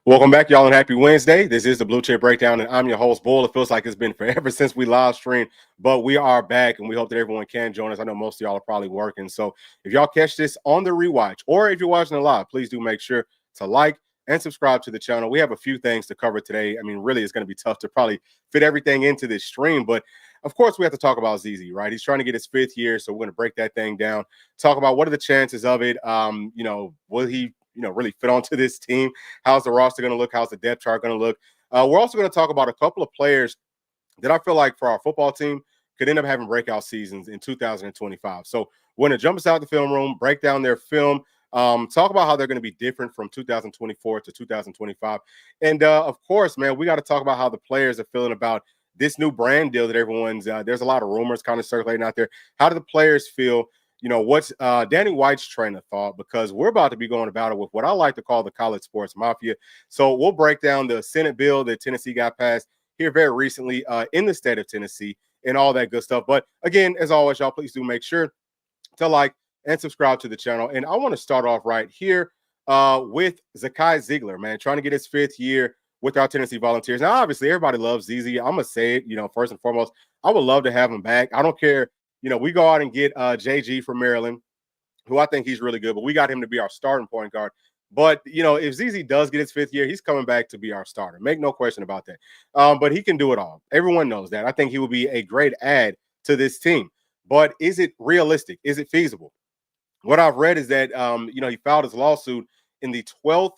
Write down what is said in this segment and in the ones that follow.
Welcome back, y'all, and happy Wednesday. This is the Blue Chip Breakdown, and I'm your host, Bull. It feels like it's been forever since we live streamed, but we are back, and we hope that everyone can join us. I know most of y'all are probably working, so if y'all catch this on the rewatch, or if you're watching it live, please do make sure to like and subscribe to the channel. We have a few things to cover today. I mean, really, it's going to be tough to probably fit everything into this stream, but of course, we have to talk about ZZ, right? He's trying to get his 5th year, so we're going to break that thing down, talk about what are the chances of it. Will he really fit onto this team? How's the roster going to look? How's the depth chart going to look? We're also going to talk about a couple of players that I feel like for our football team could end up having breakout seasons in 2025. So we're going to jump us out the film room, break down their film, talk about how they're going to be different from 2024 to 2025. And of course, man, we got to talk about how the players are feeling about this new brand deal that everyone's there's a lot of rumors kind of circulating out there. How do the players feel? What's Danny White's train of thought, because we're about to be going to battle with what I like to call the college sports mafia. So we'll break down the Senate bill that Tennessee got passed here very recently in the state of Tennessee and all that good stuff. But again, as always, y'all, please do make sure to like and subscribe to the channel. And I want to start off right here with Zakai Zeigler, man, trying to get his 5th year with our Tennessee Volunteers. Now, obviously, everybody loves ZZ. I'm going to say it, first and foremost, I would love to have him back. I don't care. We go out and get JG from Maryland, who I think he's really good, but we got him to be our starting point guard. But, if ZZ does get his 5th year, he's coming back to be our starter. Make no question about that. But he can do it all. Everyone knows that. I think he will be a great add to this team. But is it realistic? Is it feasible? What I've read is that, he filed his lawsuit in the 12th.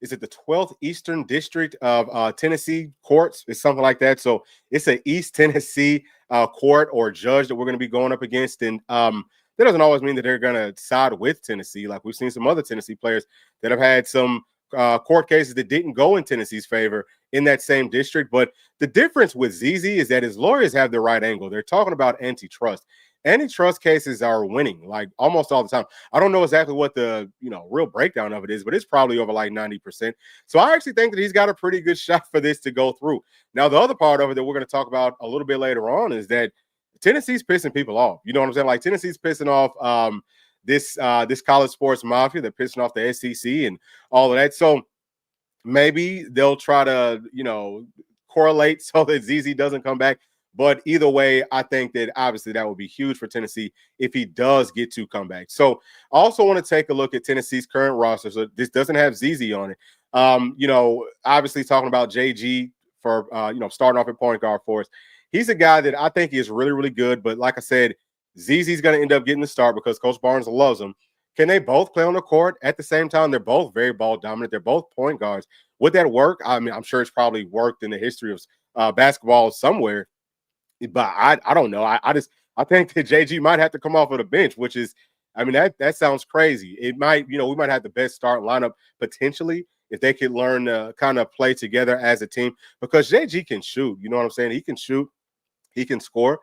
Is it the 12th Eastern District of Tennessee courts? It's something like that. So it's an East Tennessee court or judge that we're going to be going up against. And that doesn't always mean that they're going to side with Tennessee. Like we've seen some other Tennessee players that have had some court cases that didn't go in Tennessee's favor in that same district. But the difference with ZZ is that his lawyers have the right angle. They're talking about antitrust. Antitrust cases are winning like almost all the time. I don't know exactly what the real breakdown of it is, but it's probably over like 90%. So I actually think that he's got a pretty good shot for this to go through. Now, the other part of it that we're going to talk about a little bit later on is that Tennessee's pissing people off. You know what I'm saying? Like Tennessee's pissing off this college sports mafia. They're pissing off the SEC and all of that. So maybe they'll try to correlate so that ZZ doesn't come back. But either way, I think that obviously that would be huge for Tennessee if he does get to come back. So I also want to take a look at Tennessee's current roster. So this doesn't have ZZ on it. Obviously talking about JG for, starting off at point guard for us. He's a guy that I think is really, really good. But like I said, ZZ's going to end up getting the start because Coach Barnes loves him. Can they both play on the court at the same time? They're both very ball dominant. They're both point guards. Would that work? I mean, I'm sure it's probably worked in the history of basketball somewhere. But I don't know. I think that JG might have to come off of the bench, which is, I mean, that sounds crazy. It might, we might have the best start lineup potentially if they could learn to kind of play together as a team, because JG can shoot. You know what I'm saying? He can shoot. He can score.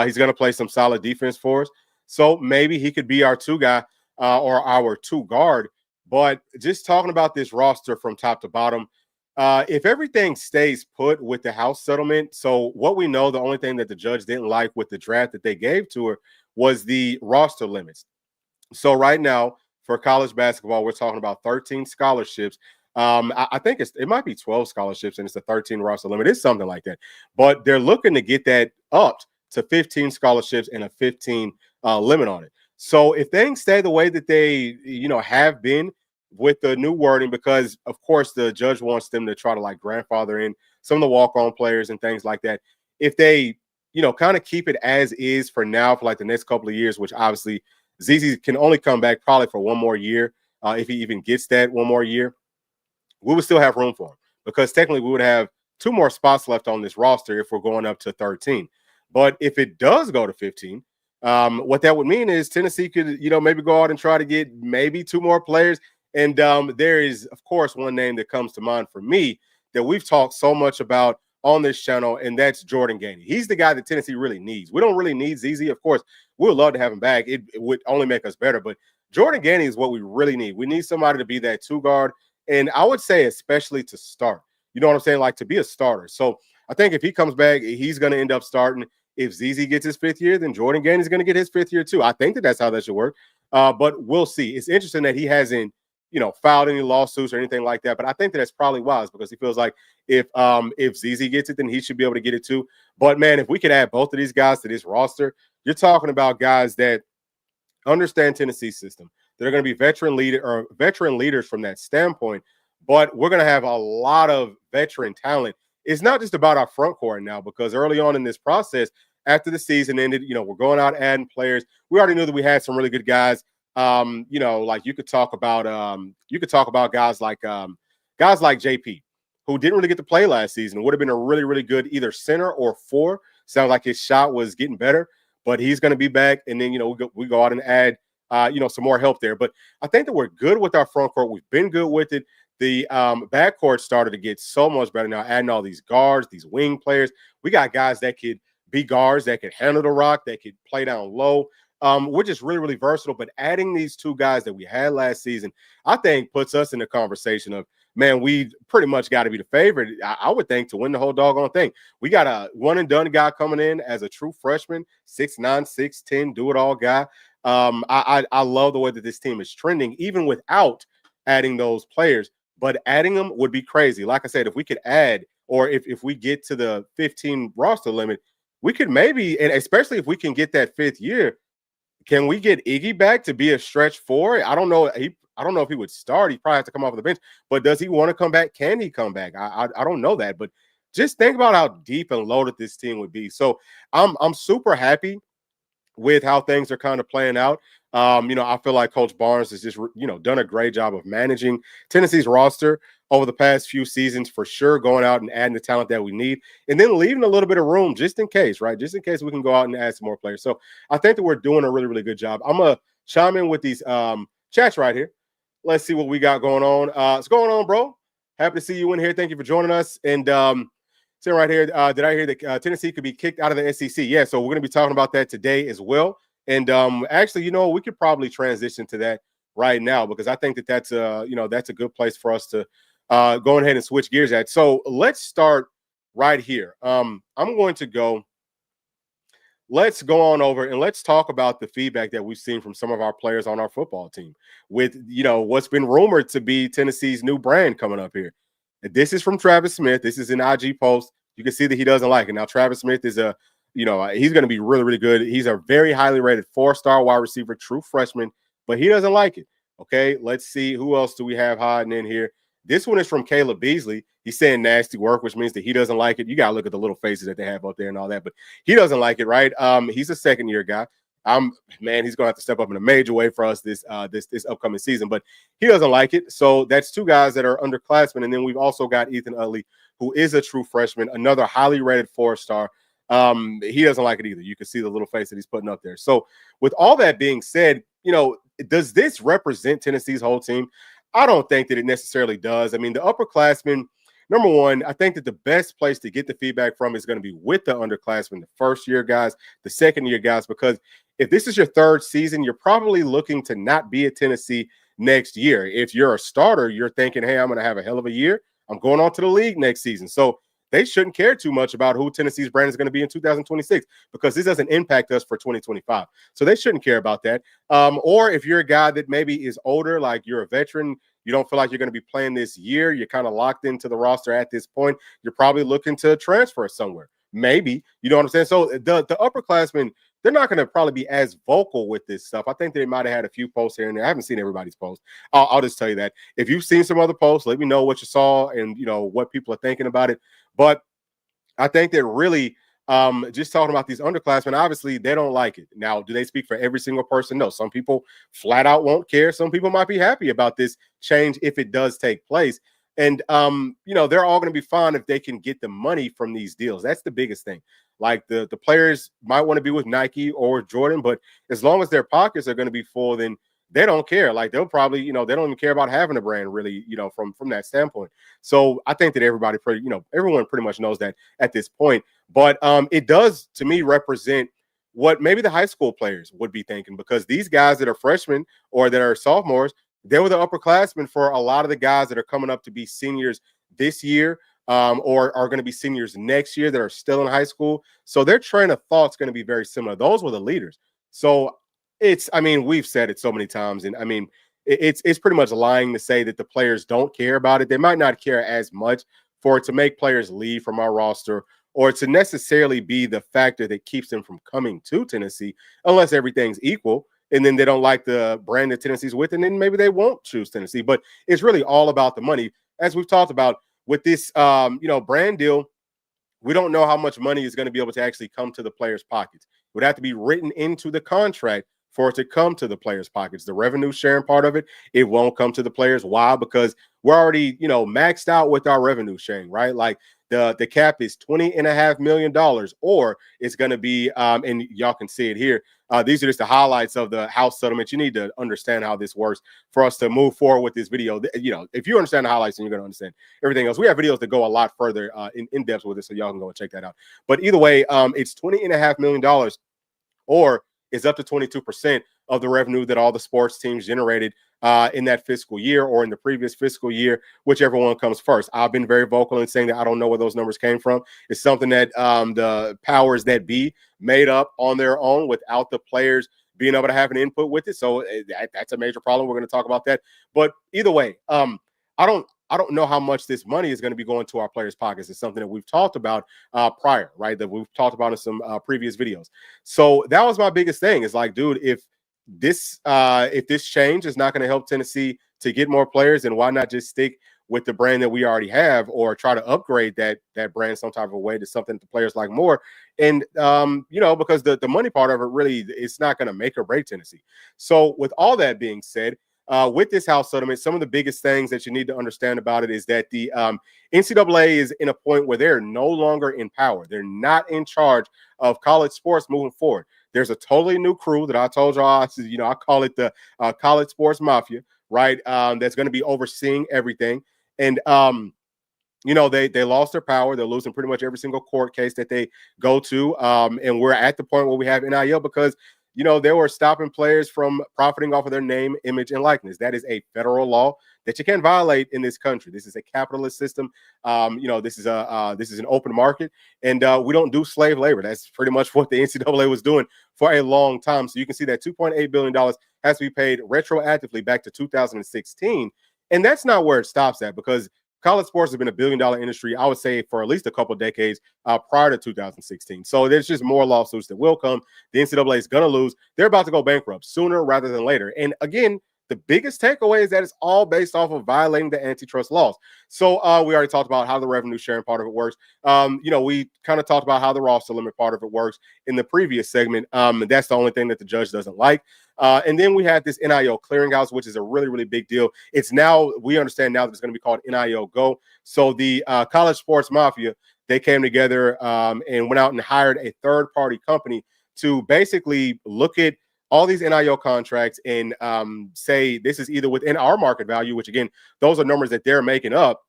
He's going to play some solid defense for us. So maybe he could be our 2 guy or our 2 guard. But just talking about this roster from top to bottom, if everything stays put with the House settlement, so what we know, the only thing that the judge didn't like with the draft that they gave to her was the roster limits. So right now for college basketball, we're talking about 13 scholarships. I think it might be 12 scholarships and it's a 13 roster limit. It's something like that. But they're looking to get that up to 15 scholarships and a 15 limit on it. So if things stay the way that they, have been, with the new wording, because of course the judge wants them to try to like grandfather in some of the walk-on players and things like that. If they, kind of keep it as is for now for like the next couple of years, which obviously ZZ can only come back probably for one more year, if he even gets that one more year, we would still have room for him because technically we would have 2 more spots left on this roster if we're going up to 13. But if it does go to 15, what that would mean is Tennessee could, maybe go out and try to get maybe 2 more players. And there is, of course, one name that comes to mind for me that we've talked so much about on this channel, and that's Jordan Gainey. He's the guy that Tennessee really needs. We don't really need ZZ. Of course, we would love to have him back. It would only make us better. But Jordan Gainey is what we really need. We need somebody to be that 2 guard. And I would say especially to start. You know what I'm saying? Like to be a starter. So I think if he comes back, he's going to end up starting. If ZZ gets his 5th year, then Jordan Gainey is going to get his 5th year too. I think that's how that should work. But we'll see. It's interesting that he hasn't filed any lawsuits or anything like that. But I think that's probably wise because he feels like if ZZ gets it, then he should be able to get it too. But man, if we could add both of these guys to this roster, you're talking about guys that understand Tennessee's system. They're going to be veteran leaders from that standpoint. But we're going to have a lot of veteran talent. It's not just about our front court now, because early on in this process, after the season ended, we're going out adding players. We already knew that we had some really good guys. Like you could talk about guys like JP, who didn't really get to play last season. Would have been a really, really good either center or four. Sounds like his shot was getting better, but he's going to be back. And then, we go out and add, some more help there. But I think that we're good with our front court. We've been good with it. The backcourt started to get so much better now, adding all these guards, these wing players. We got guys that could be guards, that could handle the rock, that could play down low. We're just really, really versatile. But adding these two guys that we had last season, I think puts us in the conversation of, man, we pretty much got to be the favorite, I would think, to win the whole doggone thing. We got a one-and-done guy coming in as a true freshman, 6'9", 6'10", do-it-all guy. I love the way that this team is trending, even without adding those players. But adding them would be crazy. Like I said, if we could add, or if we get to the 15 roster limit, we could maybe, and especially if we can get that fifth year, can we get Iggy back to be a stretch four? I don't know. I don't know if he would start. He probably has to come off the bench. But does he want to come back? Can he come back? I don't know that. But just think about how deep and loaded this team would be. So I'm super happy with how things are kind of playing out. I feel like Coach Barnes has just, done a great job of managing Tennessee's roster over the past few seasons, for sure, going out and adding the talent that we need, and then leaving a little bit of room just in case, right? Just in case we can go out and add some more players. So I think that we're doing a really, really good job. I'm going to chime in with these chats right here. Let's see what we got going on. What's going on, bro? Happy to see you in here. Thank you for joining us. And sitting right here, did I hear that Tennessee could be kicked out of the SEC? Yeah, so we're going to be talking about that today as well. And actually, we could probably transition to that right now, because I think that that's a good place for us to go ahead and switch gears at. So let's start right here. I'm going to go. Let's go on over and let's talk about the feedback that we've seen from some of our players on our football team with, what's been rumored to be Tennessee's new brand coming up here. This is from Travis Smith. This is an IG post. You can see that he doesn't like it. Now, Travis Smith is he's going to be really, really good. He's a very highly rated 4-star wide receiver, true freshman, but he doesn't like it. Okay, let's see. Who else do we have hiding in here? This one is from Caleb Beasley. He's saying nasty work, which means that he doesn't like it. You got to look at the little faces that they have up there and all that, but he doesn't like it, right? He's a second-year guy. He's going to have to step up in a major way for us this upcoming season, but he doesn't like it. So that's two guys that are underclassmen. And then we've also got Ethan Utley, who is a true freshman, another highly rated 4-star. He doesn't like it either. You can see the little face that he's putting up there. So with all that being said, does this represent Tennessee's whole team? I don't think that it necessarily does. I mean, the upperclassmen, number one, I think that the best place to get the feedback from is going to be with the underclassmen, the first-year guys, the second-year guys, because if this is your third season, you're probably looking to not be at Tennessee next year. If you're a starter, you're thinking, hey, I'm going to have a hell of a year. I'm going on to the league next season. So they shouldn't care too much about who Tennessee's brand is going to be in 2026, because this doesn't impact us for 2025. So they shouldn't care about that. Or if you're a guy that maybe is older, like you're a veteran, you don't feel like you're going to be playing this year, you're kind of locked into the roster at this point, you're probably looking to transfer somewhere. Maybe, you know what I'm saying? So the upperclassmen, they're not going to probably be as vocal with this stuff. I think they might have had a few posts here and there. I haven't seen everybody's posts. I'll just tell you that. If you've seen some other posts, let me know what you saw and, what people are thinking about it. But I think that really just talking about these underclassmen, obviously they don't like it. Now, do they speak for every single person? No. Some people flat out won't care. Some people might be happy about this change if it does take place. And, they're all going to be fine if they can get the money from these deals. That's the biggest thing. Like the players might want to be with Nike or Jordan, but as long as their pockets are going to be full, then they don't care. Like they'll probably, they don't even care about having a brand really, from that standpoint. So I think that everybody everyone pretty much knows that at this point. But it does, to me, represent what maybe the high school players would be thinking, because these guys that are freshmen or that are sophomores, they were the upperclassmen for a lot of the guys that are coming up to be seniors this year. Or are going to be seniors next year that are still in high school. So their train of thought's going to be very similar. Those were the leaders. So we've said it so many times. And it's pretty much lying to say that the players don't care about it. They might not care as much for it to make players leave from our roster or to necessarily be the factor that keeps them from coming to Tennessee, unless everything's equal. And then they don't like the brand that Tennessee's with, and then maybe they won't choose Tennessee. But it's really all about the money. As we've talked about with this, brand deal, we don't know how much money is going to be able to actually come to the players' pockets. It would have to be written into the contract for it to come to the players' pockets. The revenue sharing part of it, it won't come to the players. Why? Because we're already, maxed out with our revenue sharing, right? Like the cap is $20.5 million, or it's going to be, and y'all can see it here. These are just the highlights of the house settlement. You need to understand how this works for us to move forward with this video. If you understand the highlights, then you're going to understand everything else. We have videos that go a lot further in depth with it, so y'all can go and check that out. But either way, it's $20.5 million, or is up to 22% of the revenue that all the sports teams generated in that fiscal year or in the previous fiscal year, whichever one comes first. I've been very vocal in saying that I don't know where those numbers came from. It's something that the powers that be made up on their own without the players being able to have an input with it. So that's a major problem. We're going to talk about that. But either way, I don't know how much this money is going to be going to our players' pockets. It's something that we've talked about prior, right? That we've talked about in some previous videos. So that was my biggest thing. Is like, dude, if this change is not going to help Tennessee to get more players, then why not just stick with the brand that we already have, or try to upgrade that brand some type of way to something that the players like more? And because the money part of it really, it's not going to make or break Tennessee. So with all that being said, with this house settlement, some of the biggest things that you need to understand about it is that the NCAA is in a point where they're no longer in power. They're not in charge of college sports moving forward. There's a totally new crew that I told y'all, I call it the college sports mafia, right? That's going to be overseeing everything. And, they lost their power. They're losing pretty much every single court case that they go to. And we're at the point where we have NIL because they were stopping players from profiting off of their name, image, and likeness. That is a federal law that you can't violate in this country. This is a capitalist system. This is an open market, and we don't do slave labor. That's pretty much what the NCAA was doing for a long time. So you can see that $2.8 billion has to be paid retroactively back to 2016, and that's not where it stops at, because college sports has been $1 billion industry, I would say, for at least a couple of decades prior to 2016. So there's just more lawsuits that will come. The NCAA is going to lose. They're about to go bankrupt sooner rather than later. And again, the biggest takeaway is that it's all based off of violating the antitrust laws. So we already talked about how the revenue sharing part of it works. We kind of talked about how the roster limit part of it works in the previous segment. That's the only thing that the judge doesn't like. And then we had this NIL clearinghouse, which is a really, really big deal. It's now, we understand now that it's going to be called NIL Go. So the college sports mafia, they came together and went out and hired a third-party company to basically look at all these NIL contracts and say this is either within our market value, which again, those are numbers that they're making up,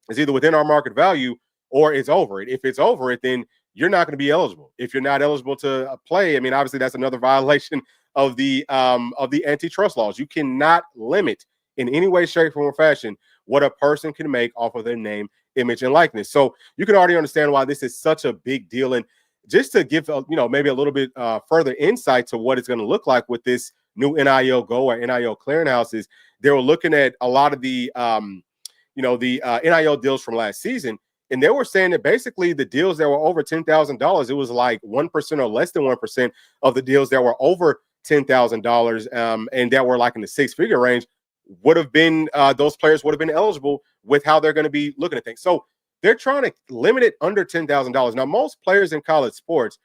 is either within our market value or it's over it. If it's over it, then you're not going to be eligible. If you're not eligible to play, I mean, obviously that's another violation of the antitrust laws. You cannot limit in any way, shape, form, or fashion what a person can make off of their name, image, and likeness. So you can already understand why this is such a big deal. And just to give maybe a little bit further insight to what it's going to look like with this new NIL Go or NIL clearinghouses, they were looking at a lot of the NIL deals from last season, and they were saying that basically the deals that were over $10,000, it was like 1% or less than 1% of the deals that were over $10,000 and that were like in the six-figure range would have been those players would have been eligible with how they're going to be looking at things. So they're trying to limit it under $10,000. Now, most players in college sports,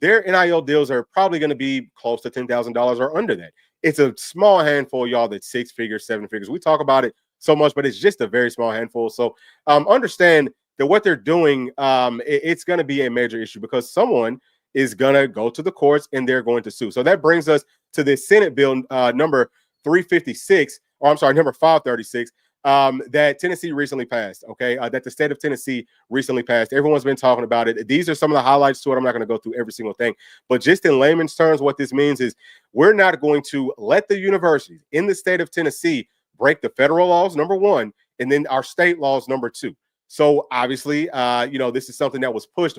their NIL deals are probably going to be close to $10,000 or under that. It's a small handful, y'all, that's six figures, seven figures. We talk about it so much, but it's just a very small handful. So understand that what they're doing, it's going to be a major issue because someone is going to go to the courts and they're going to sue. So that brings us to this Senate bill number 356, or I'm sorry, number 536. That Tennessee recently passed, that the state of Tennessee recently passed. Everyone's been talking about it. These are some of the highlights to it. I'm not going to go through every single thing, but just in layman's terms, what this means is we're not going to let the universities in the state of Tennessee break the federal laws, number one, and then our state laws, number two. So obviously, this is something that was pushed,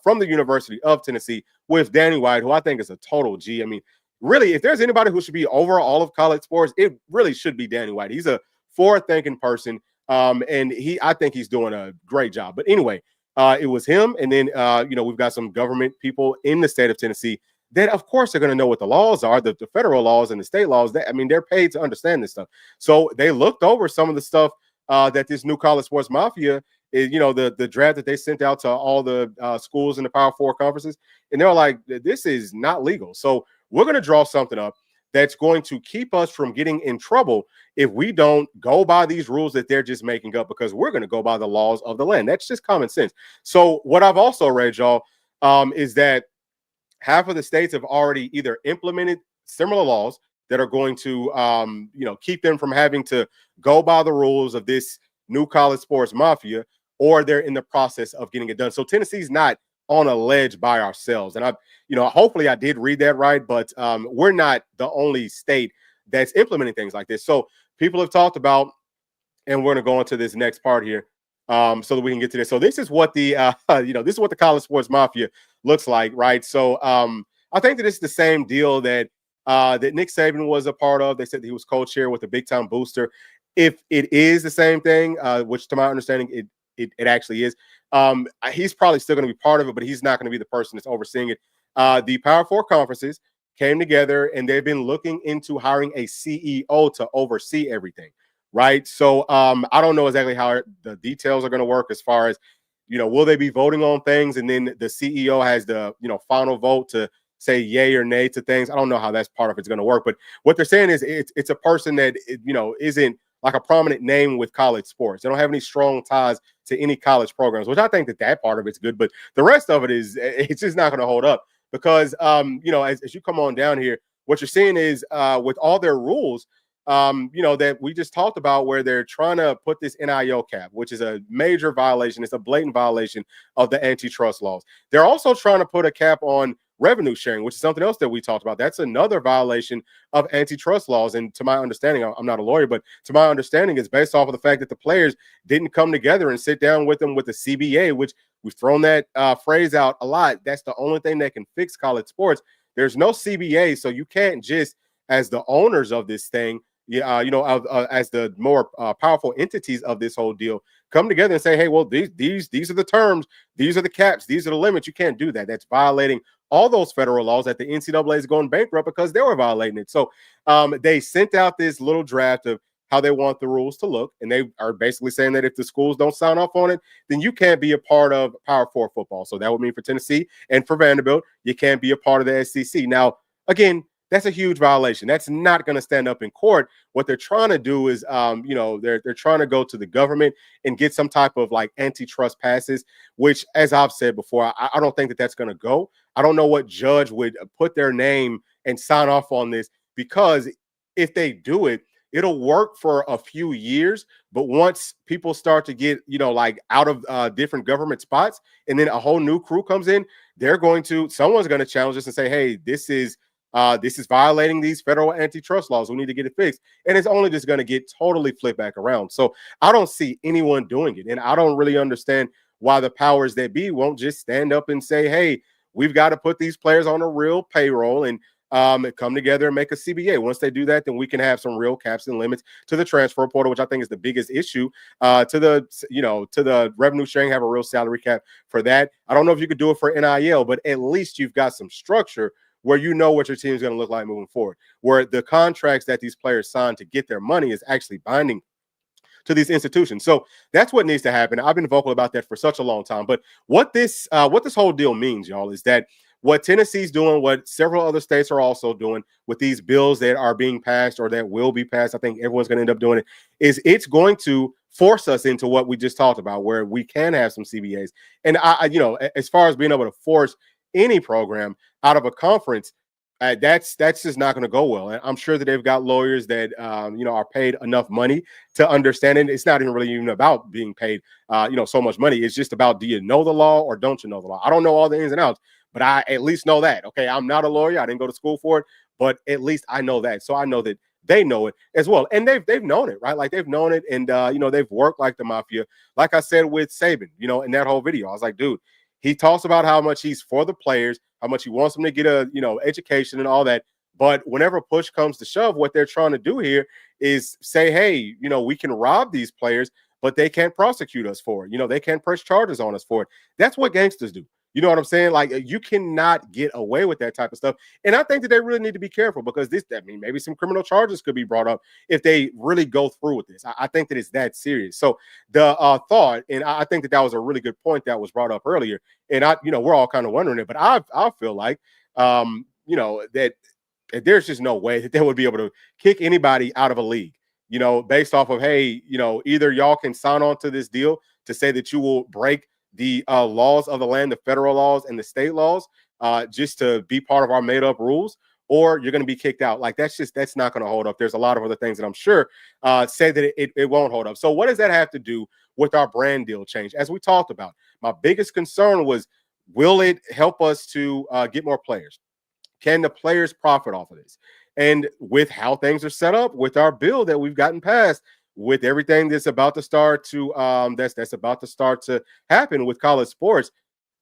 from the University of Tennessee with Danny White, who I think is a total G. I mean, really, if there's anybody who should be over all of college sports, it really should be Danny White. He's a forward-thinking person, and I think he's doing a great job. But anyway, it was him, and then we've got some government people in the state of Tennessee that, of course, are going to know what the laws are, the federal laws and the state laws. They're paid to understand this stuff. So they looked over some of the stuff that this new college sports mafia is, the draft that they sent out to all the schools in the Power Four conferences, and they're like, this is not legal. So we're going to draw something up that's going to keep us from getting in trouble if we don't go by these rules that they're just making up, because we're going to go by the laws of the land. That's just common sense. So what I've also read, y'all, is that half of the states have already either implemented similar laws that are going to, keep them from having to go by the rules of this new college sports mafia, or they're in the process of getting it done. So Tennessee's not on a ledge by ourselves. And hopefully I did read that right, but we're not the only state that's implementing things like this. So people have talked about, and we're going to go into this next part here, so that we can get to this. So this is what the, this is what the college sports mafia looks like, right? So I think that it's the same deal that Nick Saban was a part of. They said that he was co-chair with the Big Time Booster. If it is the same thing, which to my understanding, it actually is, he's probably still going to be part of it, but he's not going to be the person that's overseeing it. The Power Four conferences came together, and they've been looking into hiring a CEO to oversee everything, right? So I don't know exactly how the details are going to work as far as, will they be voting on things, and then the CEO has the, final vote to say yay or nay to things. I don't know how that's part of it's going to work, but what they're saying is it's a person that, isn't like a prominent name with college sports. They don't have any strong ties to any college programs, which I think that part of it's good, but the rest of it's just not going to hold up, because, as you come on down here, what you're seeing is with all their rules, that we just talked about, where they're trying to put this NIL cap, which is a major violation. It's a blatant violation of the antitrust laws. They're also trying to put a cap on revenue sharing, which is something else that we talked about. That's another violation of antitrust laws. And to my understanding, I'm not a lawyer, but to my understanding, it's based off of the fact that the players didn't come together and sit down with them with the CBA, which we've thrown that phrase out a lot. That's the only thing that can fix college sports. There's no CBA, so you can't just, as the owners of this thing, as the more powerful entities of this whole deal, come together and say, hey, well, these are the terms, these are the caps, these are the limits. You can't do that. That's violating all those federal laws that the NCAA is going bankrupt because they were violating it. So they sent out this little draft of how they want the rules to look, and they are basically saying that if the schools don't sign off on it, then you can't be a part of Power Four football. So that would mean for Tennessee and for Vanderbilt, you can't be a part of the SEC. Now, again, that's a huge violation. That's not going to stand up in court. What they're trying to do is, they're trying to go to the government and get some type of like antitrust passes, which, as I've said before, I don't think that that's going to go. I don't know what judge would put their name and sign off on this, because if they do it, it'll work for a few years. But once people start to get, out of different government spots, and then a whole new crew comes in, someone's going to challenge this and say, hey, this is violating these federal antitrust laws. We need to get it fixed. And it's only just going to get totally flipped back around. So I don't see anyone doing it. And I don't really understand why the powers that be won't just stand up and say, hey, we've got to put these players on a real payroll and come together and make a CBA. Once they do that, then we can have some real caps and limits to the transfer portal, which I think is the biggest issue. To the revenue sharing, have a real salary cap for that. I don't know if you could do it for NIL, but at least you've got some structure where you know what your team is going to look like moving forward, where the contracts that these players sign to get their money is actually binding to these institutions. So that's what needs to happen. I've been vocal about that for such a long time. But what this whole deal means, y'all, is that what Tennessee's doing, what several other states are also doing with these bills that are being passed or that will be passed, I think everyone's going to end up doing it, is it's going to force us into what we just talked about, where we can have some CBAs. And as far as being able to force any program out of a conference, that's just not going to go well. And I'm sure that they've got lawyers that are paid enough money to understand it. It's not even about being paid so much money. It's just about, do you know the law or don't you know the law? I don't know all the ins and outs, but I at least know that. Okay, I'm not a lawyer. I didn't go to school for it, but at least I know that. So I know that they know it as well, and they've known it, right? Like, they've known it, and they've worked like the mafia. Like I said with Saban, in that whole video, I was like, dude, he talks about how much he's for the players, how much he wants them to get a education and all that. But whenever push comes to shove, what they're trying to do here is say, hey, we can rob these players, but they can't prosecute us for it. They can't press charges on us for it. That's what gangsters do. You know what I'm saying? Like, you cannot get away with that type of stuff. And I think that they really need to be careful, because maybe some criminal charges could be brought up if they really go through with this. I think that it's that serious. So the thought, and I think that was a really good point that was brought up earlier. And we're all kind of wondering it, but I feel like, that there's just no way that they would be able to kick anybody out of a league, based off of, hey, either y'all can sign on to this deal to say that you will break the laws of the land, the federal laws and the state laws, just to be part of our made up rules, or you're going to be kicked out. Like, that's not going to hold up. There's a lot of other things that I'm sure say that it won't hold up. So what does that have to do with our brand deal change? As we talked about, my biggest concern was, will it help us to get more players? Can the players profit off of this? And with how things are set up, with our bill that we've gotten passed, with everything that's about to start to that's about to start to happen with college sports,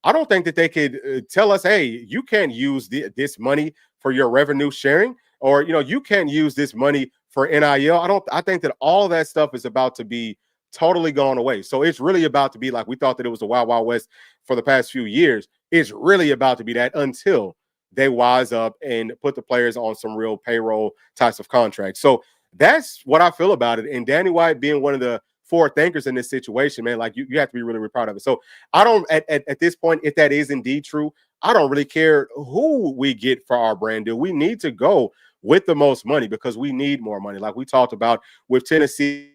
I don't think that they could tell us, hey, you can't use this money for your revenue sharing, or you can't use this money for NIL. I think that all that stuff is about to be totally gone away. So it's really about to be like, we thought that it was the Wild Wild West for the past few years. It's really about to be that, until they wise up and put the players on some real payroll types of contracts. So that's what I feel about it. And Danny White being one of the forward thinkers in this situation, man, like, you have to be really, really proud of it. So I don't, at this point, if that is indeed true, I don't really care who we get for our brand deal. We need to go with the most money, because we need more money. Like we talked about with Tennessee.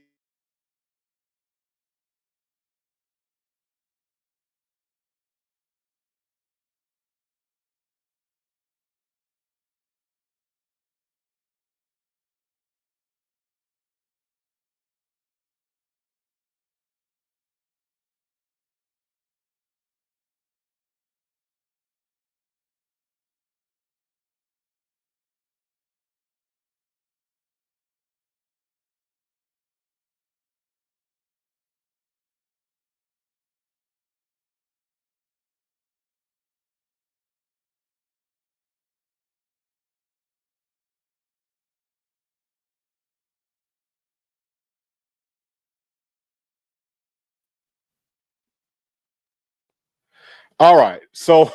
All right. So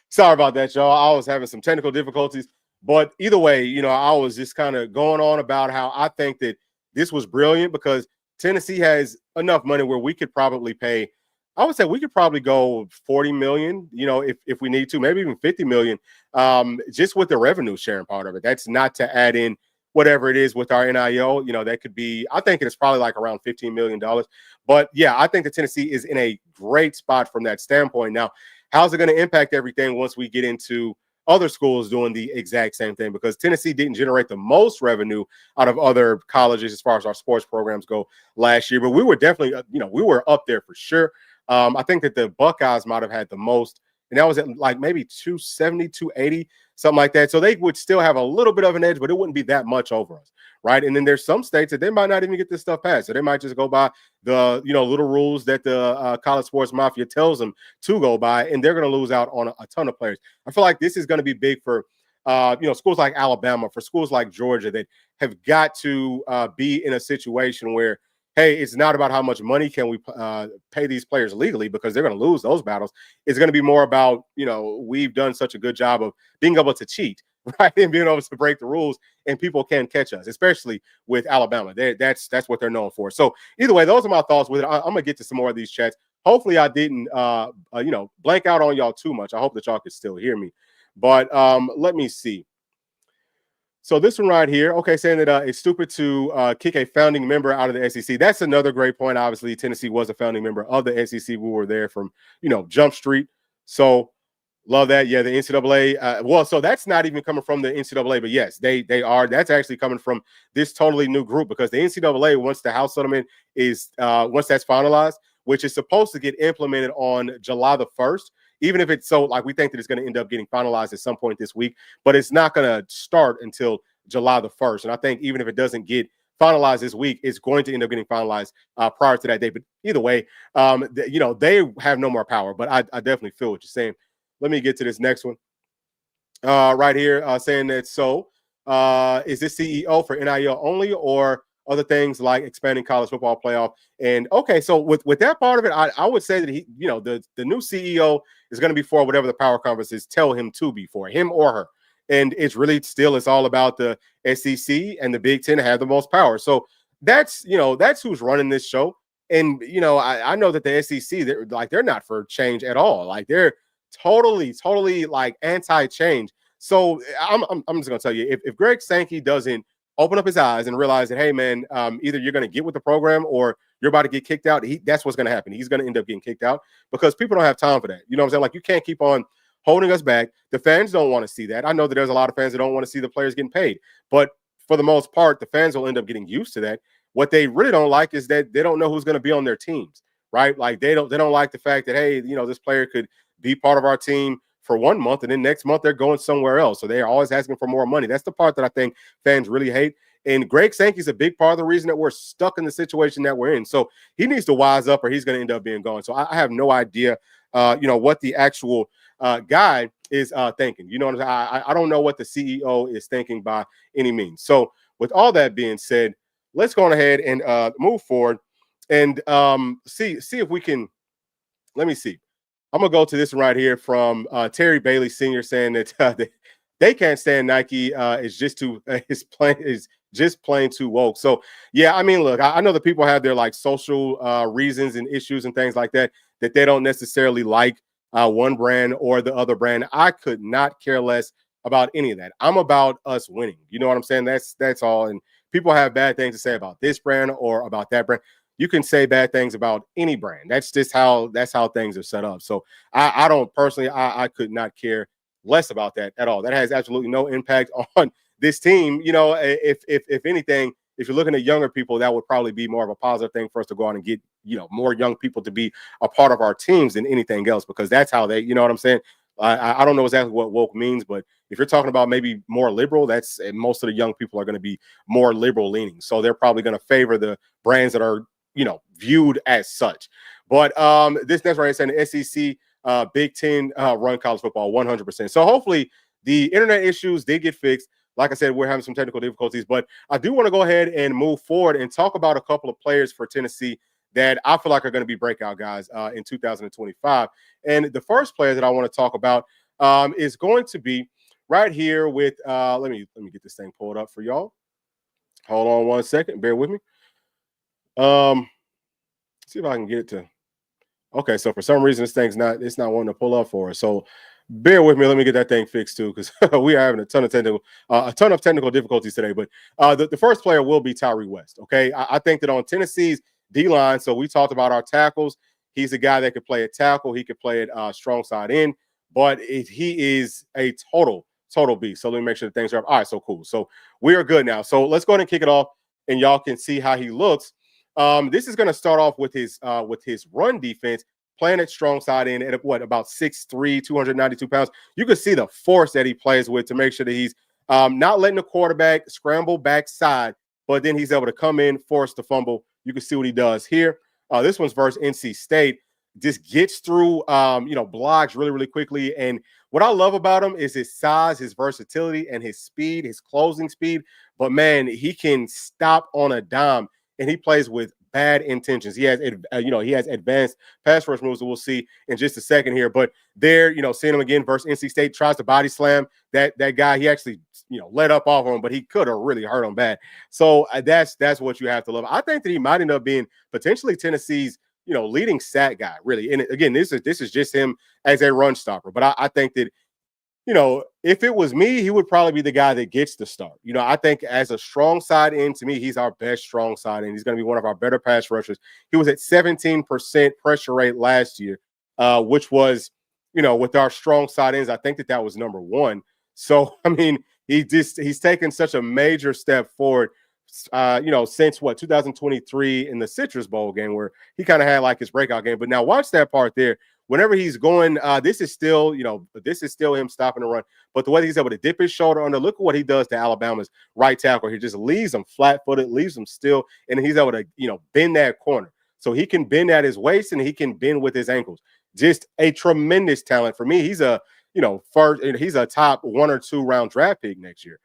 sorry about that, y'all. I was having some technical difficulties, but either way, I was just kind of going on about how I think that this was brilliant, because Tennessee has enough money where we could probably pay. I would say we could probably go 40 million, if we need to, maybe even 50 million, just with the revenue sharing part of it. That's not to add in whatever it is with our NIL. That could be, I think it's probably like around $15 million. But yeah, I think that Tennessee is in a great spot from that standpoint. Now, how's it going to impact everything once we get into other schools doing the exact same thing? Because Tennessee didn't generate the most revenue out of other colleges as far as our sports programs go last year, but we were definitely, we were up there for sure. I think that the Buckeyes might have had the most, and that was at like maybe 270, 280, something like that. So they would still have a little bit of an edge, but it wouldn't be that much over us, right? And then there's some states that they might not even get this stuff passed. So they might just go by the, little rules that the college sports mafia tells them to go by, and they're going to lose out on a ton of players. I feel like this is going to be big for, schools like Alabama, for schools like Georgia that have got to be in a situation where, hey, it's not about how much money can we pay these players legally, because they're going to lose those battles. It's going to be more about, we've done such a good job of being able to cheat, right, and being able to break the rules, and people can't catch us, especially with Alabama. That's what they're known for. So either way, those are my thoughts with it. I'm going to get to some more of these chats. Hopefully I didn't, blank out on y'all too much. I hope that y'all could still hear me. But let me see. So this one right here, okay, saying that it's stupid to kick a founding member out of the SEC. That's another great point. Obviously, Tennessee was a founding member of the SEC. We were there from, Jump Street. So love that. Yeah, the NCAA. Well, so that's not even coming from the NCAA, but yes, they are. That's actually coming from this totally new group, because the NCAA, once the House settlement is, once that's finalized, which is supposed to get implemented on July the 1st, even if it's so, like, we think that it's going to end up getting finalized at some point this week, but it's not going to start until July the 1st. And I think even if it doesn't get finalized this week, it's going to end up getting finalized prior to that date. But either way, they have no more power, but I definitely feel what you're saying. Let me get to this next one right here, saying that, so is this CEO for NIL only or other things like expanding college football playoff? And okay, so with that part of it, I would say that he, the new CEO is going to be for whatever the power conferences tell him to be for, him or her. And it's really still it's all about the SEC and the Big Ten have the most power. So that's who's running this show. And I know that the SEC, they're not for change at all. Like they're totally like anti-change. So I'm just gonna tell you, if Greg Sankey doesn't open up his eyes and realize that, hey man, either you're gonna get with the program or you're about to get kicked out, that's what's gonna happen. He's gonna end up getting kicked out because people don't have time for that. You know what I'm saying? Like you can't keep on holding us back. The fans don't want to see that. I know that there's a lot of fans that don't want to see the players getting paid, but for the most part, the fans will end up getting used to that. What they really don't like is that they don't know who's going to be on their teams, right? Like they don't like the fact that, hey, this player could be part of our team for 1 month and then next month they're going somewhere else. So they're always asking for more money. That's the part that I think fans really hate. And Greg Sankey's a big part of the reason that we're stuck in the situation that we're in. So he needs to wise up or he's going to end up being gone. So I have no idea, what the actual guy is thinking. You know what I'm saying? I don't know what the CEO is thinking by any means. So with all that being said, let's go on ahead and move forward and see if we can. Let me see. I'm gonna go to this one right here from Terry Bailey Sr. saying that they can't stand Nike. It's just plain too woke. So yeah, I mean, look, I know that people have their like social reasons and issues and things like that they don't necessarily like one brand or the other brand. I could not care less about any of that. I'm about us winning. You know what I'm saying? That's all. And people have bad things to say about this brand or about that brand. You can say bad things about any brand. That's how things are set up. So I don't personally, I could not care less about that at all. That has absolutely no impact on this team. If anything, if you're looking at younger people, that would probably be more of a positive thing for us to go out and get, more young people to be a part of our teams than anything else, because that's how they, you know what I'm saying? I don't know exactly what woke means, but if you're talking about maybe more liberal, that's most of the young people are going to be more liberal leaning. So they're probably going to favor the brands that are, viewed as such. But this next right is saying the SEC Big Ten run college football 100%. So hopefully the internet issues did get fixed. Like I said, we're having some technical difficulties, but I do want to go ahead and move forward and talk about a couple of players for Tennessee that I feel like are going to be breakout guys in 2025. And the first player that I want to talk about is going to be right here with, let me get this thing pulled up for y'all. Hold on one second. Bear with me. See if I can get it to. Okay, so for some reason it's not wanting to pull up for us. So bear with me. Let me get that thing fixed too, because we are having a ton of technical difficulties today. But the first player will be Tyreke West. Okay, I think that on Tennessee's D line. So we talked about our tackles. He's a guy that could play at tackle. He could play at strong side end, but he is a total beast. So let me make sure that things are up. All right, so cool. So we are good now. So let's go ahead and kick it off, and y'all can see how he looks. This is going to start off with his run defense, playing at strong side end at about 6'3", 292 pounds. You can see the force that he plays with to make sure that he's not letting the quarterback scramble backside, but then he's able to come in, force the fumble. You can see what he does here. This one's versus NC State. Just gets through, blocks really quickly. And what I love about him is his size, his versatility, and his speed, his closing speed. But man, he can stop on a dime. And he plays with bad intentions. He has advanced pass rush moves that we'll see in just a second here. But there, seeing him again versus NC State, tries to body slam that guy. He actually, let up off of him, but he could have really hurt him bad. So that's what you have to love. I think that he might end up being potentially Tennessee's, leading sack guy, really. And again, this is just him as a run stopper. But I think that, if it was me, he would probably be the guy that gets the start. I think as a strong side end, to me, he's our best strong side end. He's going to be one of our better pass rushers. He was at 17% pressure rate last year, which was, with our strong side ends, I think that was number one. So, I mean, he's taken such a major step forward, since 2023 in the Citrus Bowl game where he kind of had like his breakout game. But now watch that part there. Whenever he's going, this is still him stopping the run. But the way he's able to dip his shoulder under, look at what he does to Alabama's right tackle. He just leaves them flat-footed, leaves them still, and he's able to, bend that corner. So he can bend at his waist and he can bend with his ankles. Just a tremendous talent. For me, he's a top 1 or 2 round draft pick next year.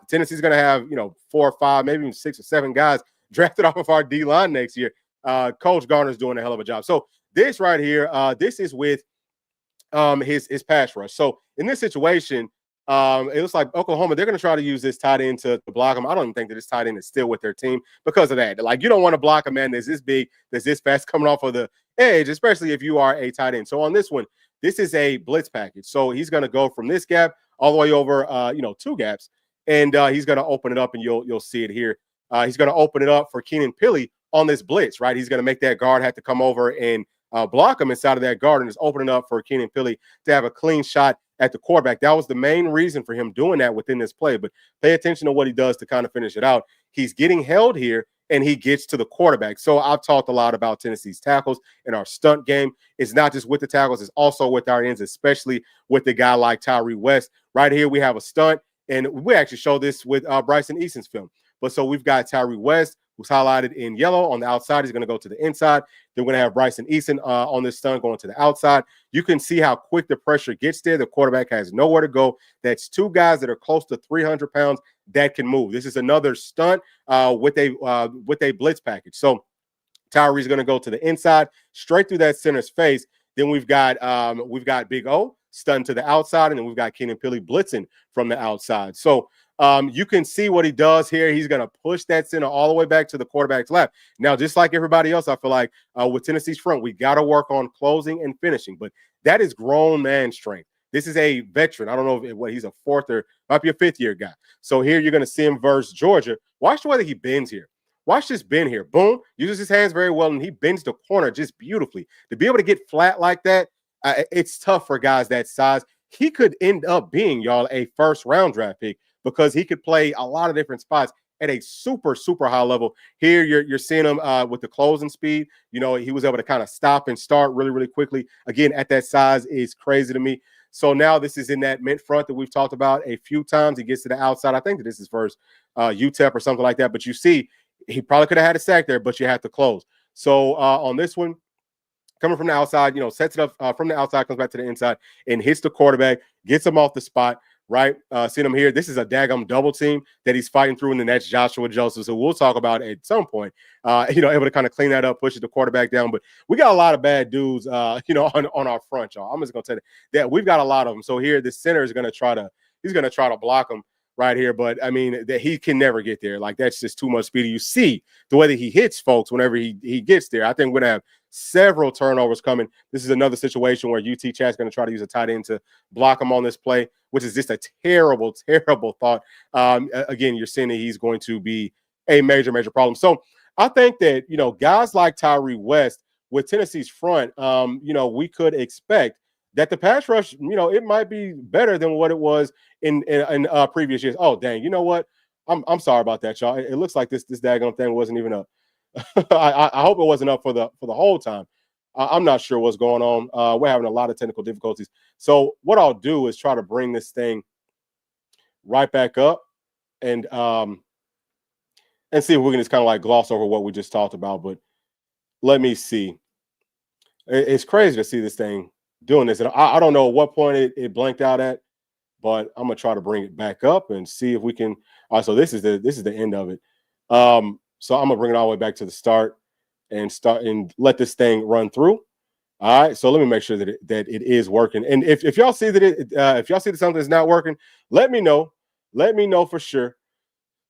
Tennessee's going to have, 4 or 5, maybe even 6 or 7 guys drafted off of our D line next year. Coach Garner's doing a hell of a job. So this right here, this is with his pass rush. So in this situation, it looks like Oklahoma, they're going to try to use this tight end to block him. I don't even think that this tight end is still with their team because of that. Like, you don't want to block a man that's this big, that's this fast coming off of the edge, especially if you are a tight end. So on this one, this is a blitz package. So he's going to go from this gap all the way over, 2 gaps, and he's going to open it up, and you'll see it here. He's going to open it up for Keenan Pili on this blitz, right? He's going to make that guard have to come over and block him inside of that guard, and it's opening up for Keenan Pili to have a clean shot at the quarterback. That was the main reason for him doing that within this play. But pay attention to what he does to kind of finish it out. He's getting held here, and he gets to the quarterback. So I've talked a lot about Tennessee's tackles and our stunt game. It's not just with the tackles, it's also with our ends, especially with the guy like Tyreke West. Right here, we have a stunt, and we actually showed this with Bryson Easton's film. But so we've got Tyreke West, who's highlighted in yellow on the outside. He's going to go to the inside. Then we're going to have Bryson Easton on this stunt going to the outside. You can see how quick the pressure gets there. The quarterback has nowhere to go. That's 2 guys that are close to 300 pounds that can move. This is another stunt with a blitz package. So Tyree's going to go to the inside, straight through that center's face. Then we've got Big O stunned to the outside, and then we've got Keenan Pili blitzing from the outside. So you can see what he does here. He's going to push that center all the way back to the quarterback's left. Now, just like everybody else, I feel like with Tennessee's front, we got to work on closing and finishing. But that is grown man strength. This is a veteran. I don't know if he's a 4th or might be a 5th-year guy. So here you're going to see him versus Georgia. Watch the way that he bends here. Watch this bend here. Boom. Uses his hands very well, and he bends the corner just beautifully. To be able to get flat like that, it's tough for guys that size. He could end up being, y'all, a first-round draft pick, because he could play a lot of different spots at a super, super high level. Here, you're seeing him with the closing speed. He was able to kind of stop and start really, really quickly. Again, at that size is crazy to me. So now this is in that mint front that we've talked about a few times. He gets to the outside. I think that this is first UTEP or something like that. But you see, he probably could have had a sack there, but you have to close. So on this one, coming from the outside, sets it up from the outside, comes back to the inside, and hits the quarterback, gets him off the spot. Right, seeing him here. This is a daggum double team that he's fighting through, and then that's Joshua Joseph. So we'll talk about at some point. Able to kind of clean that up, pushes the quarterback down. But we got a lot of bad dudes, on our front, y'all. I'm just gonna tell you that we've got a lot of them. So here, the center is gonna try to block him right here. But I mean, that he can never get there. Like, that's just too much speed. You see the way that he hits folks whenever he gets there. I think we're gonna have several turnovers coming. This is another situation where UT Chat's going to try to use a tight end to block him on this play, which is just a terrible, terrible thought. Again, you're seeing that he's going to be a major, major problem. So I think that, guys like Tyreke West with Tennessee's front, we could expect that the pass rush, it might be better than what it was in previous years. Oh, dang. You know what? I'm sorry about that, y'all. It looks like this daggone thing wasn't even up. I hope it wasn't up for the whole time. I'm not sure what's going on. We're having a lot of technical difficulties. So what I'll do is try to bring this thing right back up and see if we can just kind of like gloss over what we just talked about. But let me see. It's crazy to see this thing doing this. And I don't know what point it blanked out at, but I'm gonna try to bring it back up and see if we can. All right, so this is the end of it. So I'm gonna bring it all the way back to the start and let this thing run through. All right. So let me make sure that it is working. And if y'all see that if y'all see that something is not working, let me know. Let me know for sure.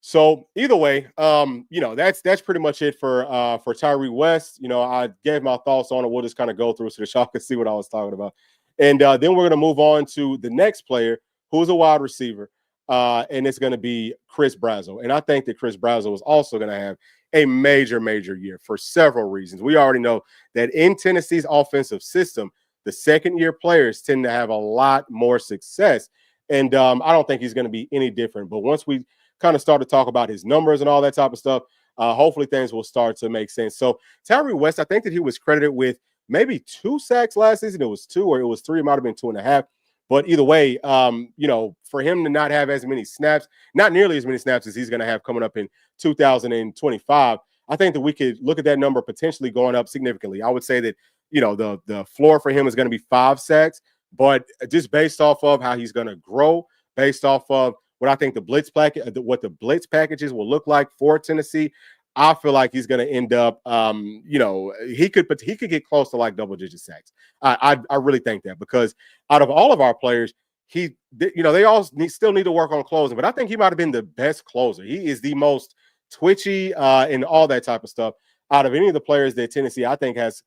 So either way, that's pretty much it for Tyreke West. I gave my thoughts on it. We'll just kind of go through so that y'all can see what I was talking about. And then we're gonna move on to the next player, who's a wide receiver. And it's going to be Chris Brazzell. And I think that Chris Brazzell is also going to have a major, major year for several reasons. We already know that in Tennessee's offensive system, the second-year players tend to have a lot more success. And I don't think he's going to be any different. But once we kind of start to talk about his numbers and all that type of stuff, hopefully things will start to make sense. So Tyreke West, I think that he was credited with maybe 2 sacks last season. It was 2 or it was 3. It might have been 2.5. But either way, for him to not have as many snaps, not nearly as many snaps as he's going to have coming up in 2025, I think that we could look at that number potentially going up significantly. I would say that, the floor for him is going to be 5 sacks, but just based off of how he's going to grow, based off of what I think the blitz package, what the blitz packages will look like for Tennessee, I feel like he's going to end up, he could get close to like double-digit sacks. I really think that, because out of all of our players, they all still need to work on closing, but I think he might have been the best closer. He is the most twitchy and all that type of stuff out of any of the players that Tennessee, I think, has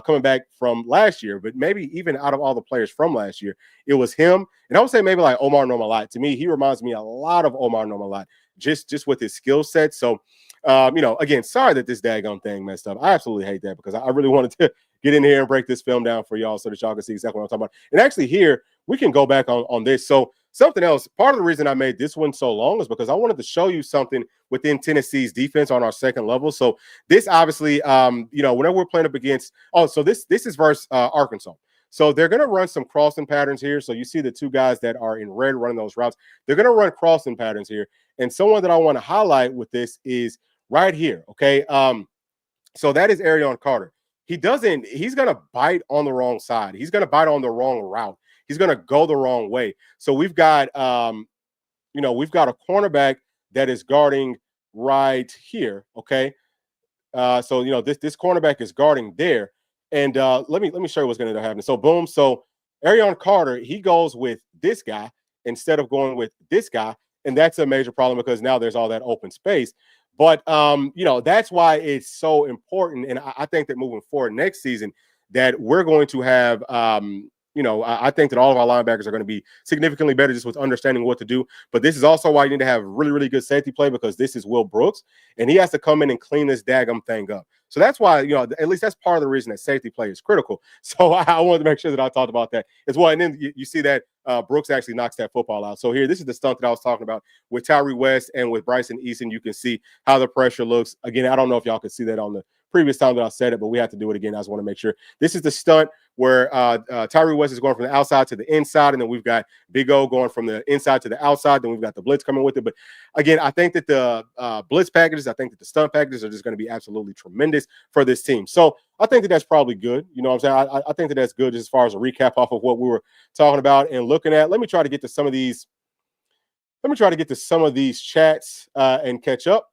coming back from last year. But maybe even out of all the players from last year, it was him. And I would say maybe like Omar Normalat. To me, he reminds me a lot of Omar Normalat, just with his skill set. So, again, sorry that this daggone thing messed up. I absolutely hate that, because I really wanted to get in here and break this film down for y'all so that y'all can see exactly what I'm talking about. And actually here, we can go back on this. So something else, part of the reason I made this one so long is because I wanted to show you something within Tennessee's defense on our second level. So this obviously, whenever we're playing up against, so this is versus Arkansas. So they're going to run some crossing patterns here. So you see the two guys that are in red running those routes. They're going to run crossing patterns here. And someone that I want to highlight with this is right here, okay? So that is Arion Carter. He's going to bite on the wrong side. He's going to bite on the wrong route. He's going to go the wrong way. So we've got, we've got a cornerback that is guarding right here, okay? So this cornerback is guarding there. And let me show you what's going to end up happening. So boom, so Arion Carter, he goes with this guy instead of going with this guy. And that's a major problem, because now there's all that open space. But, that's why it's so important. And I think that moving forward next season, that we're going to have, I think that all of our linebackers are going to be significantly better just with understanding what to do. But this is also why you need to have really, really good safety play, because this is Will Brooks, and he has to come in and clean this daggum thing up. So that's why, at least that's part of the reason that safety play is critical. So I wanted to make sure that I talked about that as well. And then you see that Brooks actually knocks that football out. So here, this is the stunt that I was talking about with Tyreke West and with Bryson Easton. You can see how the pressure looks. Again, I don't know if y'all could see that on the previous time that I said it, but we have to do it again. I just want to make sure. This is the stunt where Tyreke West is going from the outside to the inside, and then we've got Big O going from the inside to the outside. Then we've got the blitz coming with it. But again, I think that the blitz packages, I think that the stunt packages are just going to be absolutely tremendous for this team. So I think that that's probably good. You know what I'm saying? I think that that's good as far as a recap off of what we were talking about and looking at. Let me try to get to some of these. Let me try to get to some of these chats and catch up.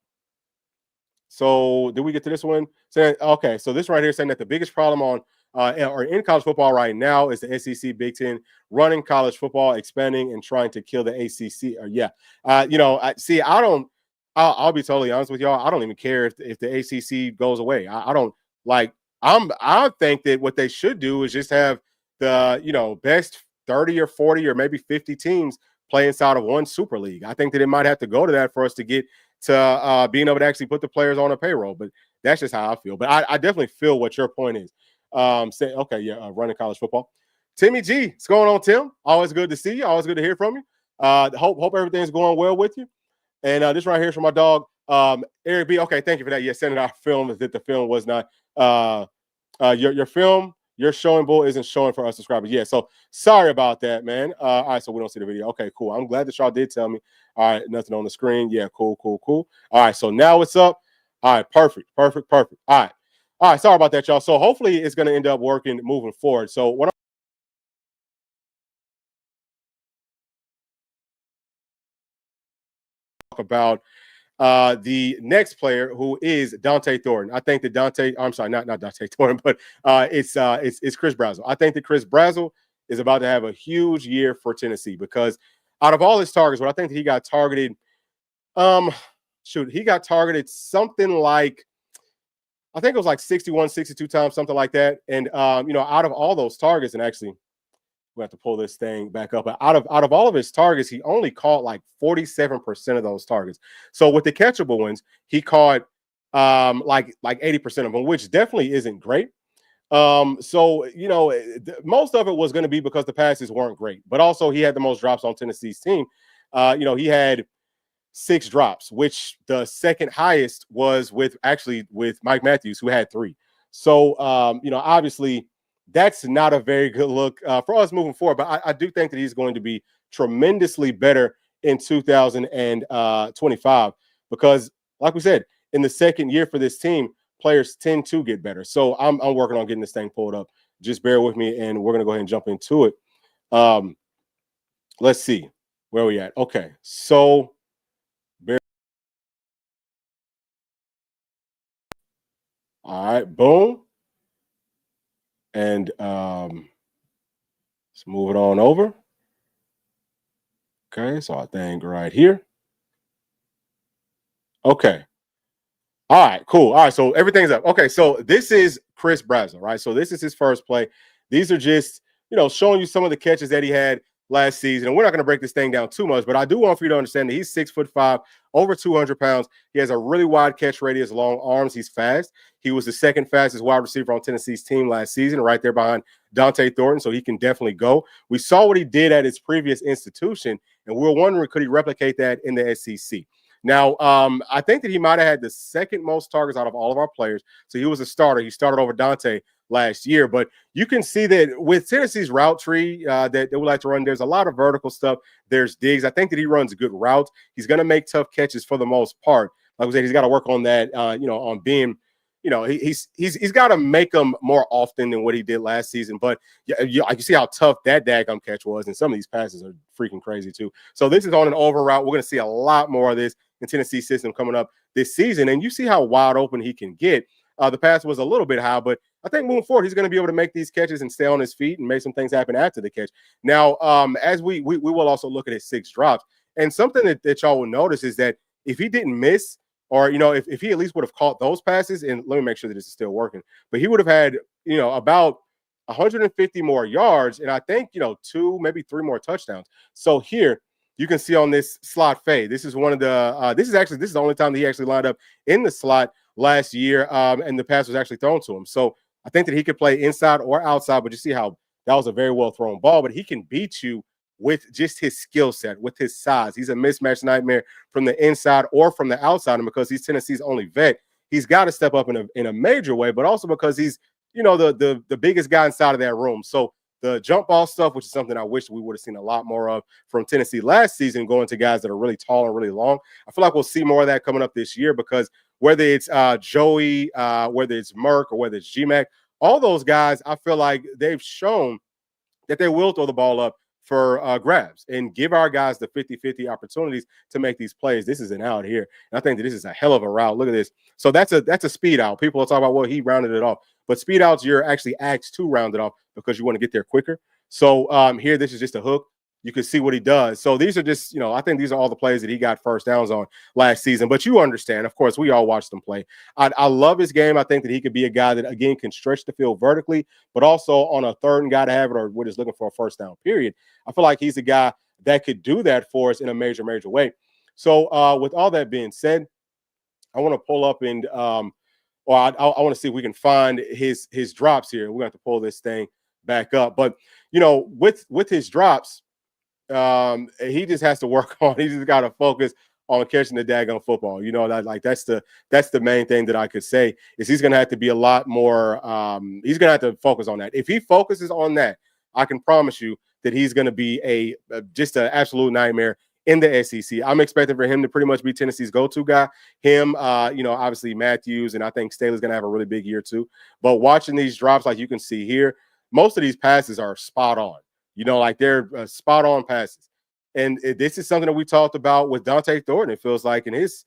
So did we get to this one? Okay, so this right here saying that the biggest problem on or in college football right now is the SEC, Big Ten running college football, expanding and trying to kill the ACC. I'll be totally honest with y'all. I don't even care if the ACC goes away. I don't like. I think that what they should do is just have the best 30 or 40 or maybe 50 teams play inside of one super league. I think that it might have to go to that for us to get to being able to actually put the players on a payroll. But that's just how I feel. But I definitely feel what your point is. Running college football. Timmy G, what's going on, Tim? Always good to see you. Always good to hear from you. Hope everything's going well with you. And this right here is from my dog, Eric B. Okay, thank you for that. Yeah, sending our film that the film was not your film. Your showing bull isn't showing for us subscribers. Yeah, so sorry about that, man. All right, so we don't see the video. Okay, cool. I'm glad that y'all did tell me. All right, nothing on the screen. Yeah, cool. All right, so now it's up. All right, perfect. All right, sorry about that, y'all. So hopefully it's going to end up working moving forward. So what I'm talking about the next player, who is Dante Thornton. I think that I'm sorry, not Dante Thornton, but it's Chris Brazzell. I think that Chris Brazzell is about to have a huge year for Tennessee, because out of all his targets, what I think that he got targeted, he got targeted something like, I think it was like 61, 62 times, something like that. And out of all those targets, and actually we have to pull this thing back up. But out of all of his targets, he only caught like 47% of those targets. So with the catchable ones, he caught like 80% of them, which definitely isn't great. Most of it was going to be because the passes weren't great, but also he had the most drops on Tennessee's team. He had 6 drops, which the second highest was with Mike Matthews, who had 3. So, obviously that's not a very good look for us moving forward. But I do think that he's going to be tremendously better in 2025, because like we said, in the second year for this team, players tend to get better. So I'm working on getting this thing pulled up. Just bear with me, and we're going to go ahead and jump into it. Let's see. Where are we at? Okay, so all right, boom, and let's move it on over. Okay, so I think right here. Okay. All right, cool. All right, so everything's up. Okay, so this is Chris Brazzell, right? So this is his first play. These are just, showing you some of the catches that he had last season. And we're not going to break this thing down too much, but I do want for you to understand that he's 6'5", over 200 pounds. He has a really wide catch radius, long arms. He's fast. He was the second fastest wide receiver on Tennessee's team last season, right there behind Dante Thornton. So he can definitely go. We saw what he did at his previous institution, and we were wondering, could he replicate that in the SEC? Now, I think that he might have had the second most targets out of all of our players. So he was a starter. He started over Dante last year. But you can see that with Tennessee's route tree that they would like to run, there's a lot of vertical stuff. There's digs. I think that he runs a good route. He's going to make tough catches for the most part. Like I said, he's got to work on that, on being – he's got to make them more often than what he did last season. But you see how tough that daggum catch was, and some of these passes are freaking crazy too. So this is on an over route. We're going to see a lot more of this in Tennessee system coming up this season, and you see how wide open he can get. The pass was a little bit high, but I think moving forward, he's going to be able to make these catches and stay on his feet and make some things happen after the catch. Now, as we will also look at his 6 drops, and something that y'all will notice is that if he didn't miss, or, if he at least would have caught those passes, and let me make sure that this is still working, but he would have had, about 150 more yards, and I think, 2, maybe 3 more touchdowns. So here you can see on this slot fade, this is one of the, this is the only time that he actually lined up in the slot last year, and the pass was actually thrown to him. So I think that he could play inside or outside, but you see how that was a very well thrown ball, but he can beat you with just his skill set, with his size. He's a mismatch nightmare from the inside or from the outside. And because he's Tennessee's only vet, he's got to step up in a major way, but also because he's, the biggest guy inside of that room. So the jump ball stuff, which is something I wish we would have seen a lot more of from Tennessee last season, going to guys that are really tall and really long. I feel like we'll see more of that coming up this year, because whether it's Joey, whether it's Merck, or whether it's GMAC, all those guys, I feel like they've shown that they will throw the ball up for grabs and give our guys the 50-50 opportunities to make these plays. This is an out here, and I think that this is a hell of a route. Look at this. So that's a speed out. People will talk about, well, he rounded it off, but speed outs, you're actually asked to round it off because you want to get there quicker. So here, this is just a hook. You can see what he does. So these are just, I think these are all the plays that he got first downs on last season. But you understand, of course, we all watched him play. I love his game. I think that he could be a guy that, again, can stretch the field vertically, but also on a third and got to have it, or what is looking for a first down period. I feel like he's a guy that could do that for us in a major, major way. So with all that being said, I want to pull up and I want to see if we can find his drops here. We're going to have to pull this thing back up. But, with his drops, he just has to work on. He just got to focus on catching the daggone football. That's the main thing that I could say is he's going to have to be a lot more. He's going to have to focus on that. If he focuses on that, I can promise you that he's going to be just an absolute nightmare in the SEC. I'm expecting for him to pretty much be Tennessee's go-to guy. Him, obviously Matthews, and I think Staley's going to have a really big year too. But watching these drops, like you can see here, most of these passes are spot on. They're spot on passes. And this is something that we talked about with Dante Thornton. It feels like in his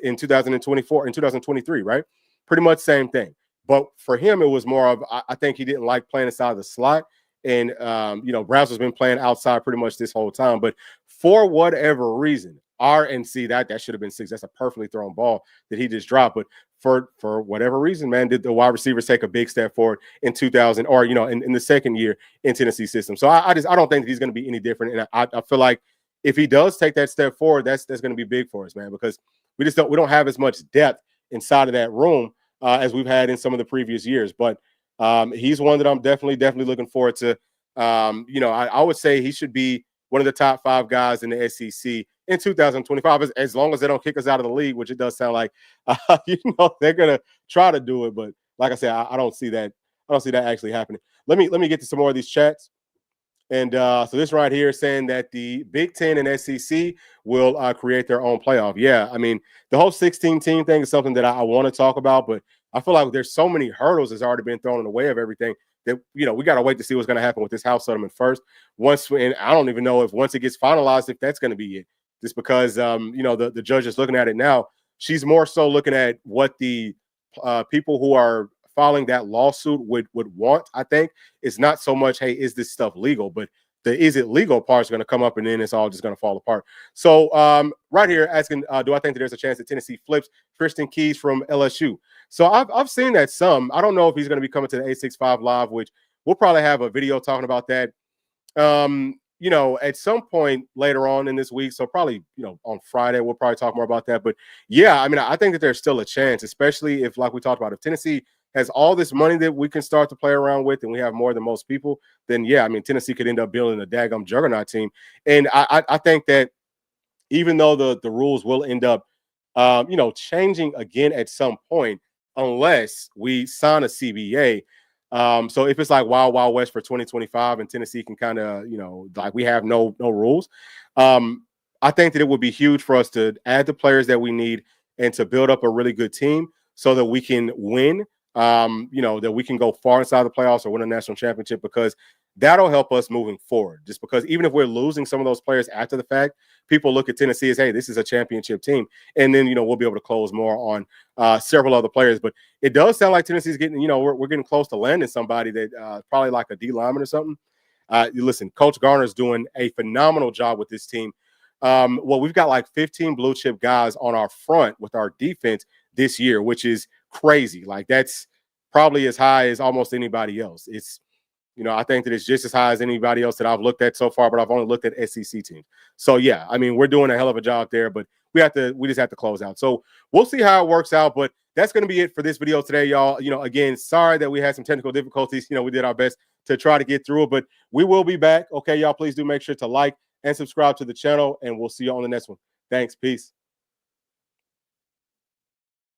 in 2024, in 2023, right? Pretty much same thing. But for him, it was more of, I think he didn't like playing inside of the slot. And, Brazzell's been playing outside pretty much this whole time. But for whatever reason, RNC, that should have been 6. That's a perfectly thrown ball that he just dropped. But for whatever reason, man, did the wide receivers take a big step forward in 2000, or, in the second year in Tennessee system. So I don't think that he's going to be any different. And I feel like if he does take that step forward, that's going to be big for us, man, because we don't have as much depth inside of that room as we've had in some of the previous years. But he's one that I'm definitely looking forward to. I would say he should be one of the top 5 guys in the SEC in 2025, as long as they don't kick us out of the league, which it does sound like, they're going to try to do it. But like I said, I don't see that. I don't see that actually happening. Let me get to some more of these chats. And so this right here is saying that the Big Ten and SEC will create their own playoff. Yeah, I mean, the whole 16-team thing is something that I want to talk about, but I feel like there's so many hurdles that's already been thrown in the way of everything that, we got to wait to see what's going to happen with this House settlement first. And I don't even know if once it gets finalized, if that's going to be it. Just because, the judge is looking at it now, she's more so looking at what the people who are filing that lawsuit would want. I think it's not so much, hey, is this stuff legal, but the is it legal part is going to come up, and then it's all just going to fall apart. So right here asking, do I think that there's a chance that Tennessee flips Tristan Keys from LSU? So I've seen that some. I don't know if he's going to be coming to the 865 Live, which we'll probably have a video talking about that. At some point later on in this week. So probably, on Friday, we'll probably talk more about that. But yeah, I mean, I think that there's still a chance, especially if, like we talked about, if Tennessee has all this money that we can start to play around with, and we have more than most people, then yeah, I mean, Tennessee could end up building a daggum juggernaut team. And I think that even though the rules will end up, changing again at some point, unless we sign a CBA. So if it's like Wild Wild West for 2025 and Tennessee can kind of, like we have no rules, I think that it would be huge for us to add the players that we need and to build up a really good team so that we can win, that we can go far inside the playoffs or win a national championship, because that'll help us moving forward. Just because even if we're losing some of those players after the fact, people look at Tennessee as, hey, this is a championship team. And then, we'll be able to close more on several other players. But it does sound like Tennessee's getting, we're getting close to landing somebody that probably like a D lineman or something. Listen, Coach Garner's doing a phenomenal job with this team. We've got like 15 blue chip guys on our front with our defense this year, which is crazy. Like that's probably as high as almost anybody else. It's, I think that it's just as high as anybody else that I've looked at so far, but I've only looked at SEC teams. So yeah, I mean, we're doing a hell of a job there, but we just have to close out. So we'll see how it works out, but that's going to be it for this video today, y'all. Again, sorry that we had some technical difficulties. We did our best to try to get through it, but we will be back. Okay, y'all, please do make sure to like and subscribe to the channel, and we'll see you on the next one. Thanks. Peace.